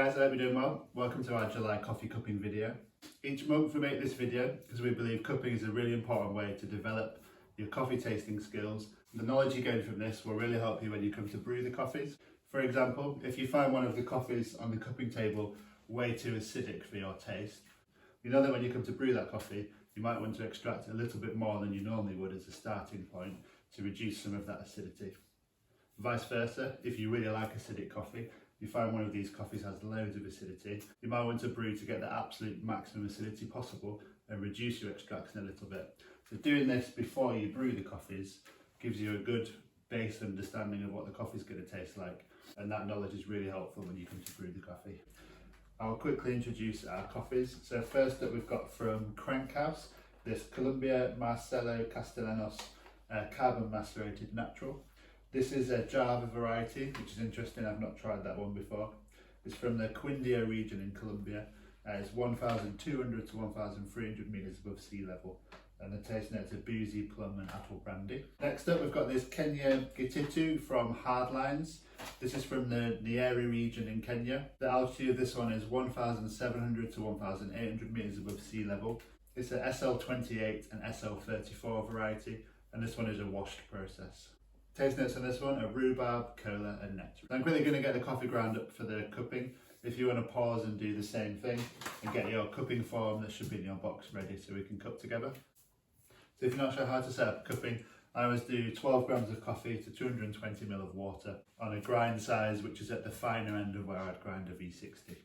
guys, I hope you're doing well. Welcome to our July coffee cupping video. Each month we make this video because we believe cupping is a really important way to develop your coffee tasting skills. The knowledge you gain from this will really help you when you come to brew the coffees. For example, if you find one of the coffees on the cupping table way too acidic for your taste, you know that when you come to brew that coffee, you might want to extract a little bit more than you normally would as a starting point to reduce some of that acidity. Vice versa, if you really like acidic coffee, you find one of these coffees has loads of acidity, you might want to brew to get the absolute maximum acidity possible and reduce your extraction a little bit. So doing this before you brew the coffees gives you a good base understanding of what the coffee is going to taste like, and that knowledge is really helpful when you come to brew the coffee. I'll quickly introduce our coffees. So first up we've got from Crankhouse, this Colombia Marcelo Castellanos carbon macerated natural. This is a Java variety, which is interesting. I've not tried that one before. It's from the Quindia region in Colombia. It's 1,200 to 1,300 metres above sea level. And the taste notes are boozy, plum and apple brandy. Next up we've got this Kenya Gititu from Hardlines. This is from the Nyeri region in Kenya. The altitude of this one is 1,700 to 1,800 metres above sea level. It's a SL28 and SL34 variety, and this one is a washed process. Taste notes on this one are rhubarb, cola and nectar. I'm quickly going to get the coffee ground up for the cupping. If you want to pause and do the same thing and get your cupping form that should be in your box ready so we can cup together. So if you're not sure how to set up cupping, I always do 12 grams of coffee to 220 ml of water on a grind size which is at the finer end of where I'd grind a V60. If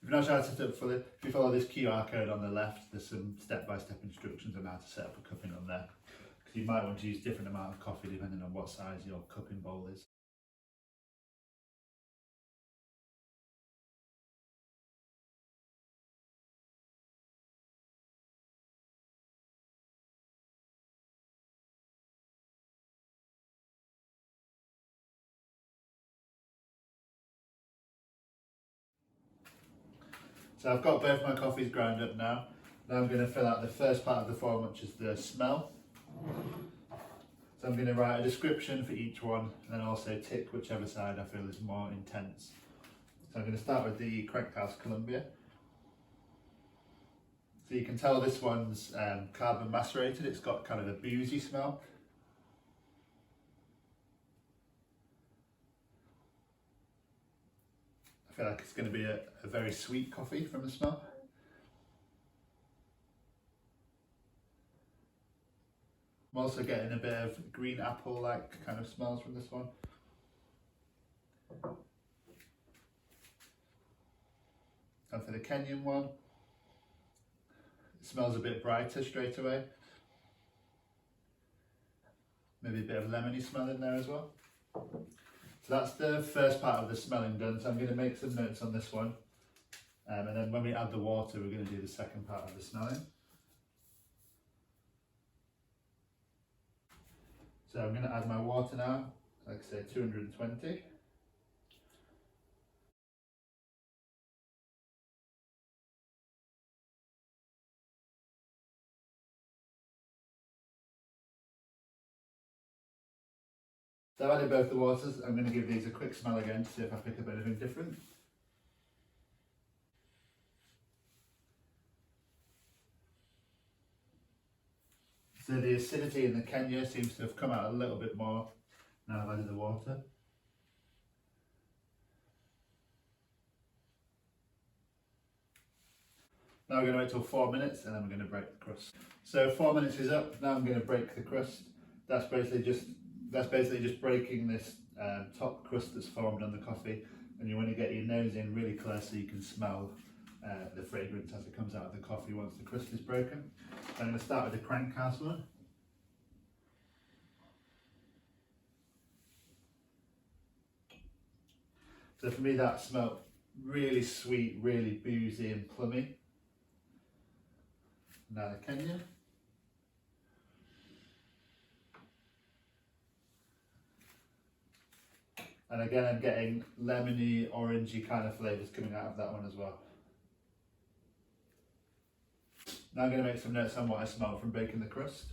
you're not sure how to set up fully, if you follow this QR code on the left, there's some step-by-step instructions on how to set up a cupping on there. You might want to use different amount of coffee depending on what size your cupping bowl is. So I've got both my coffees ground up now. Now I'm going to fill out the first part of the form, which is the smell. So I'm going to write a description for each one and then also tick whichever side I feel is more intense. So I'm going to start with the Crankhouse Colombia. So you can tell this one's carbon macerated, it's got kind of a boozy smell. I feel like it's going to be a very sweet coffee from the smell. I'm also getting a bit of green apple-like kind of smells from this one. And for the Kenyan one, it smells a bit brighter straight away. Maybe a bit of lemony smell in there as well. So that's the first part of the smelling done. So I'm going to make some notes on this one. And then when we add the water, we're going to do the second part of the smelling. So I'm going to add my water now, like I say 220. So I've added both the waters. I'm going to give these a quick smell again to see if I pick up anything different. So the acidity in the Kenya seems to have come out a little bit more now I've added the water. Now we're going to wait till 4 minutes and then we're going to break the crust. So 4 minutes is up, now I'm going to break the crust. That's basically just breaking this top crust that's formed on the coffee, and you want to get your nose in really close so you can smell the fragrance as it comes out of the coffee once the crust is broken. So I'm going to start with the Crankhouse one. So for me that smelled really sweet, really boozy and plummy. Now the Kenya. And again I'm getting lemony, orangey kind of flavours coming out of that one as well. Now I'm going to make some notes on what I smell from baking the crust.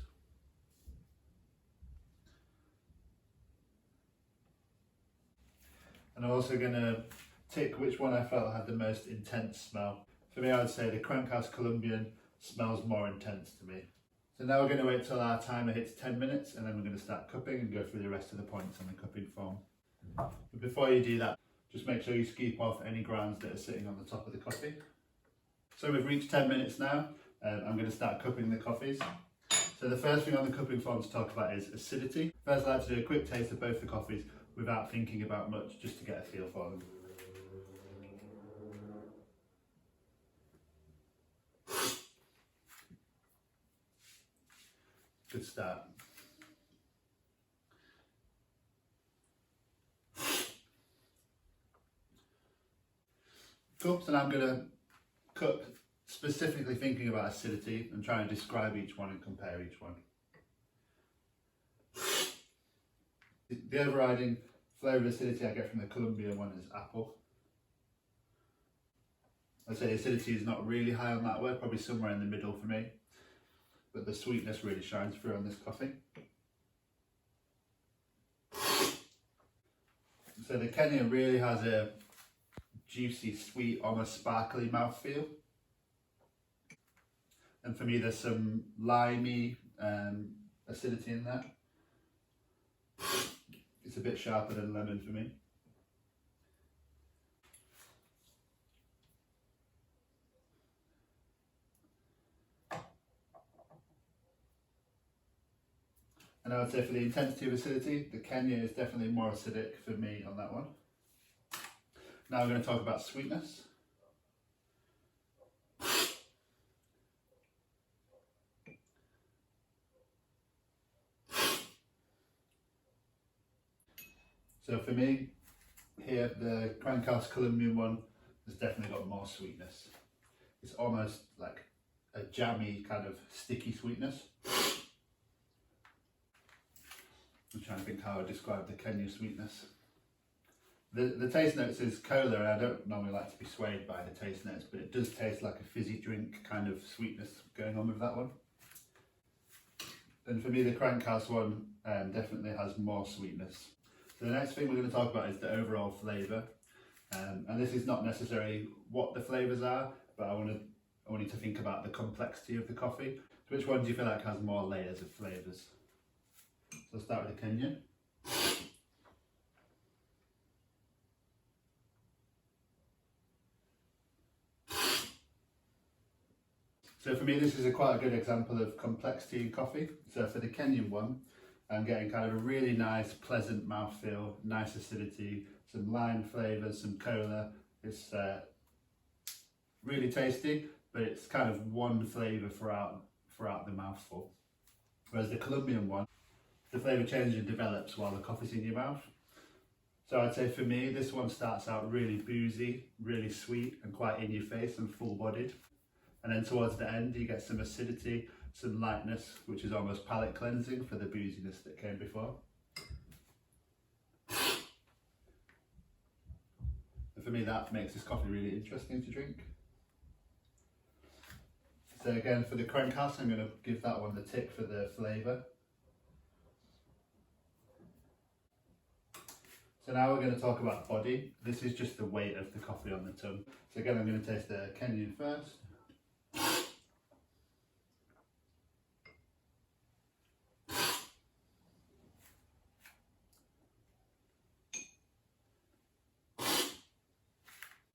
And I'm also going to tick which one I felt had the most intense smell. For me, I would say the Crankhouse Colombian smells more intense to me. So now we're going to wait till our timer hits 10 minutes and then we're going to start cupping and go through the rest of the points on the cupping form. But before you do that, just make sure you scoop off any grounds that are sitting on the top of the coffee. So we've reached 10 minutes now. I'm going to start cupping the coffees. So the first thing on the cupping form to talk about is acidity. First, I like to do a quick taste of both the coffees without thinking about much, just to get a feel for them. Good start. Cool, so now I'm going to cup specifically thinking about acidity and try and describe each one and compare each one. The overriding flavour of acidity I get from the Colombian one is apple. I'd say acidity is not really high on that word, probably somewhere in the middle for me. But the sweetness really shines through on this coffee. So the Kenya really has a juicy, sweet, almost sparkly mouthfeel. And for me there's some limey acidity in there. It's a bit sharper than lemon for me. And I would say for the intensity of acidity, the Kenya is definitely more acidic for me on that one. Now we're going to talk about sweetness. So for me, here the Crankhouse Colombian one has definitely got more sweetness. It's almost like a jammy kind of sticky sweetness. I'm trying to think how I describe the Kenya sweetness. The taste notes is cola, and I don't normally like to be swayed by the taste notes, but it does taste like a fizzy drink kind of sweetness going on with that one. And for me, the Crankhouse one definitely has more sweetness. So the next thing we're going to talk about is the overall flavour. And this is not necessarily what the flavours are, but I want you to think about the complexity of the coffee. So which one do you feel like has more layers of flavours? So I'll start with the Kenyan. So for me, this is quite a good example of complexity in coffee. So for the Kenyan one, I'm getting kind of a really nice, pleasant mouthfeel, nice acidity, some lime flavours, some cola. It's really tasty, but it's kind of one flavour throughout the mouthful. Whereas the Colombian one, the flavour changes and develops while the coffee's in your mouth. So I'd say for me, this one starts out really boozy, really sweet and quite in your face and full bodied. And then towards the end, you get some acidity, some lightness, which is almost palate cleansing for the booziness that came before. And for me, that makes this coffee really interesting to drink. So again, for the Crankhouse, I'm going to give that one the tick for the flavour. So now we're going to talk about body. This is just the weight of the coffee on the tongue. So again, I'm going to taste the Kenyan first.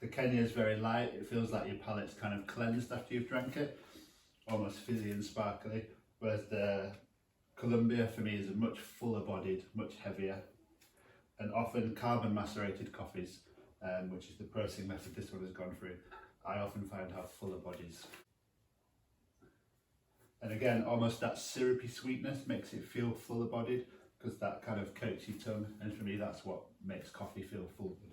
The Kenya is very light. It feels like your palate's kind of cleansed after you've drank it, almost fizzy and sparkly. Whereas the Colombia for me is a much fuller bodied, much heavier, and often carbon macerated coffees, which is the processing method this one has gone through, I often find have fuller bodies. And again, almost that syrupy sweetness makes it feel fuller bodied, because that kind of coats your tongue, and for me that's what makes coffee feel full bodied.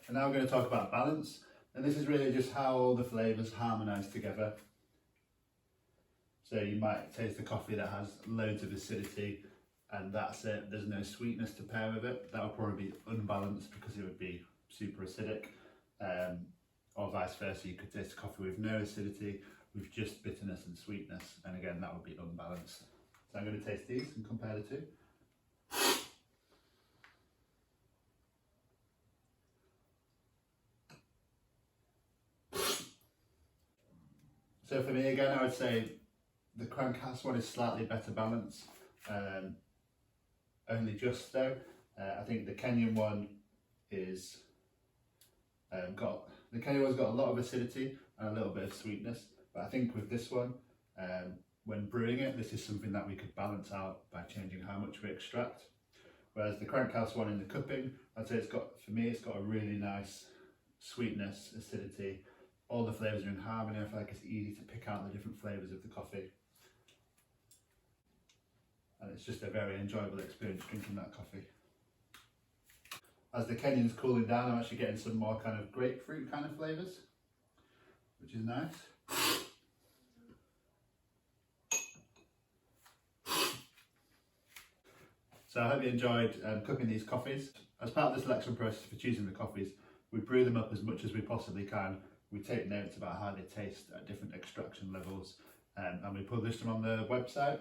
And now we're going to talk about balance, and this is really just how all the flavours harmonise together. So you might taste a coffee that has loads of acidity and that's it, there's no sweetness to pair with it. That would probably be unbalanced because it would be super acidic, or vice versa. You could taste a coffee with no acidity, with just bitterness and sweetness, and again that would be unbalanced. So I'm going to taste these and compare the two. So for me again, I would say the Crankhouse one is slightly better balanced, only just though. I think the Kenyan one is the Kenyan one's got a lot of acidity and a little bit of sweetness, but I think with this one, when brewing it, this is something that we could balance out by changing how much we extract. Whereas the Crankhouse one in the cupping, I'd say it's got a really nice sweetness, acidity. All the flavours are in harmony. I feel like it's easy to pick out the different flavours of the coffee. And it's just a very enjoyable experience drinking that coffee. As the Kenyan's cooling down, I'm actually getting some more kind of grapefruit kind of flavours, which is nice. So I hope you enjoyed cooking these coffees. As part of the selection process for choosing the coffees, we brew them up as much as we possibly can. We take notes about how they taste at different extraction levels, and we publish them on the website.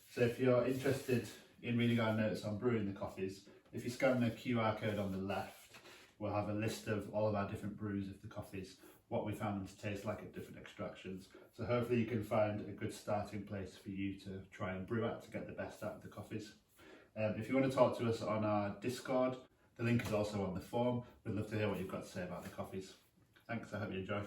So if you're interested in reading our notes on brewing the coffees, if you scan the QR code on the left, we'll have a list of all of our different brews of the coffees, what we found them to taste like at different extractions. So hopefully you can find a good starting place for you to try and brew at to get the best out of the coffees. If you want to talk to us on our Discord, the link is also on the form. We'd love to hear what you've got to say about the coffees. Thanks, I hope you enjoy.